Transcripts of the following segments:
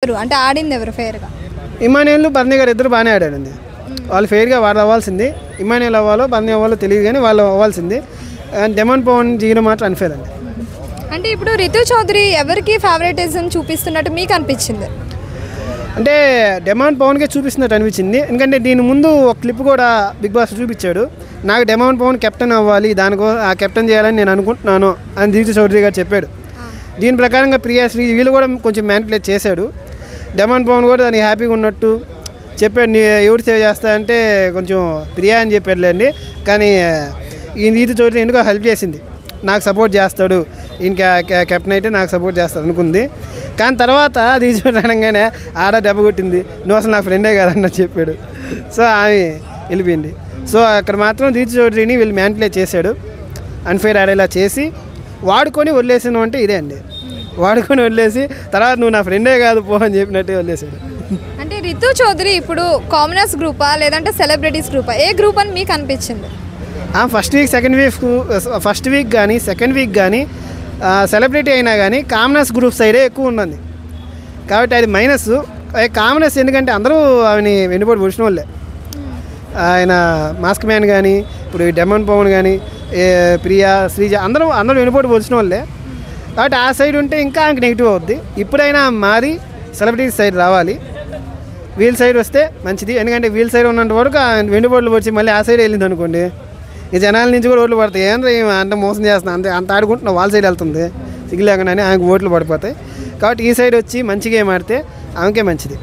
అంటే ఆడింది ఎవరు ఫెయిర్గా? ఇమాన్యుయల్ బర్నీ గారు ఇద్దరు బాగానే ఆడారండి. వాళ్ళు ఫెయిర్గా వాళ్ళు అవ్వాల్సింది. ఇమాన్యుయల్ అవ్వాలో బర్నీ అవ్వాలో తెలియదు కానీ వాళ్ళు అవ్వాల్సింది. డెమన్ పవన్ జీరో మాత్రం అన్ఫేర్ అండి. అంటే ఇప్పుడు రితు చౌదరి ఎవరికి ఫేవరెటిజం చూపిస్తున్నట్టు మీకు అనిపించింది? అంటే డెమాన్ పవన్కే చూపిస్తున్నట్టు అనిపించింది. ఎందుకంటే దీని ముందు ఒక క్లిప్ కూడా బిగ్ బాస్ చూపించాడు. నాకు డెమాన్ పవన్ కెప్టెన్ అవ్వాలి, దానికోసం ఆ కెప్టెన్ చేయాలని నేను అనుకుంటున్నాను అని రితు చౌదరి గారు చెప్పాడు. దీని ప్రకారంగా ప్రియాశ్రీ వీళ్ళు కూడా కొంచెం మ్యానిపులేట్ చేశాడు. డెమాన్ పవన్ కూడా దానికి హ్యాపీగా ఉన్నట్టు చెప్పాడు. నీ ఎవరు సేవ్ చేస్తా అంటే కొంచెం ప్రియా అని చెప్పాడులేండి. కానీ ఈ రీతి చౌదరి ఎందుకో హెల్ప్ చేసింది, నాకు సపోర్ట్ చేస్తాడు, ఈయన కెప్టెన్ అయితే నాకు సపోర్ట్ చేస్తాడు అనుకుంది. కానీ తర్వాత రీతి చౌదరి అనగానే ఆడ దెబ్బ కొట్టింది, నువ్వు అసలు నా ఫ్రెండే కాదన్న చెప్పాడు. సో ఆమె వెళ్ళిపోయింది. సో అక్కడ మాత్రం రీతి చౌదరిని వీళ్ళు మ్యానిపులేట్ చేశాడు, అన్ఫేర్ ఆడేలా చేసి వాడుకొని వదిలేసాను అంటే ఇదే అండి. వాడుకొని వదిలేసి తర్వాత నువ్వు నా ఫ్రెండే కాదు పో అని చెప్పినట్టే వదిలేసాడు. అంటే రితు చౌదరి ఇప్పుడు కామనర్స్ గ్రూపా లేదంటే సెలబ్రిటీస్ గ్రూపా, ఏ గ్రూప్ అని మీకు అనిపించింది? ఫస్ట్ వీక్ కానీ సెకండ్ వీక్ కానీ సెలబ్రిటీ అయినా కానీ కామనర్స్ గ్రూప్ సైడే ఎక్కువ ఉన్నది కాబట్టి అది మైనస్. కామనర్స్ ఎందుకంటే అందరూ ఆమెని వెన్నుపోటు పొడిచిన వాళ్ళే. ఆయన మాస్క్ మ్యాన్ కానీ ఇప్పుడు డెమన్ పవన్ కానీ ప్రియా శ్రీజ అందరూ వెన్నుపోటు పొడిచిన వాళ్ళే కాబట్టి ఆ సైడ్ ఉంటే ఇంకా ఆమెకి నెగిటివ్ అవుద్ది. ఇప్పుడైనా మారి సెలబ్రిటీస్ సైడ్ రావాలి, వీల్ సైడ్ వస్తే మంచిది. ఎందుకంటే వీల్ సైడ్ ఉన్నంత వరకు వెన్నుపోట్లు పొడిచి మళ్ళీ ఆ సైడ్ వెళ్ళింది అనుకోండి, ఈ జనాల నుంచి కూడా ఓట్లు పడతాయి. ఏంద్ర అంత మోసం చేస్తున్నా అంత ఆడుకుంటున్నా వాళ్ళ సైడ్ వెళ్తుంది సిగ్గులేకుండానే ఆమెకు ఓట్లు పడిపోతాయి. కాబట్టి ఈ సైడ్ వచ్చి మంచిగా ఏం ఆడితే ఆమెకే మంచిది.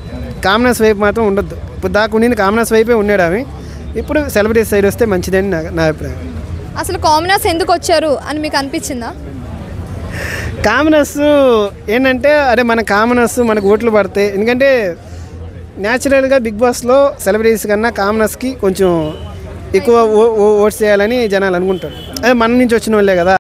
కామనర్స్ వైపు మాత్రం ఉండొద్దు. ఇప్పుడు దాకా ఉండింది కామనర్స్ వైపే ఉన్నాడు ఆమె, ఇప్పుడు సెలబ్రిటీస్ సైడ్ వస్తే మంచిదని నా అభిప్రాయం. అసలు కామనర్స్ ఎందుకు వచ్చారు అని మీకు అనిపించిందా? కామనర్స్ ఏంటంటే అరే మన కామనర్స్ మనకు ఓట్లు పడతాయి. ఎందుకంటే న్యాచురల్గా బిగ్ బాస్లో సెలబ్రిటీస్ కన్నా కామనర్స్కి కొంచెం ఎక్కువ ఓట్స్ చేయాలని జనాలు అనుకుంటారు. అదే మన నుంచి వచ్చిన వాళ్ళే కదా.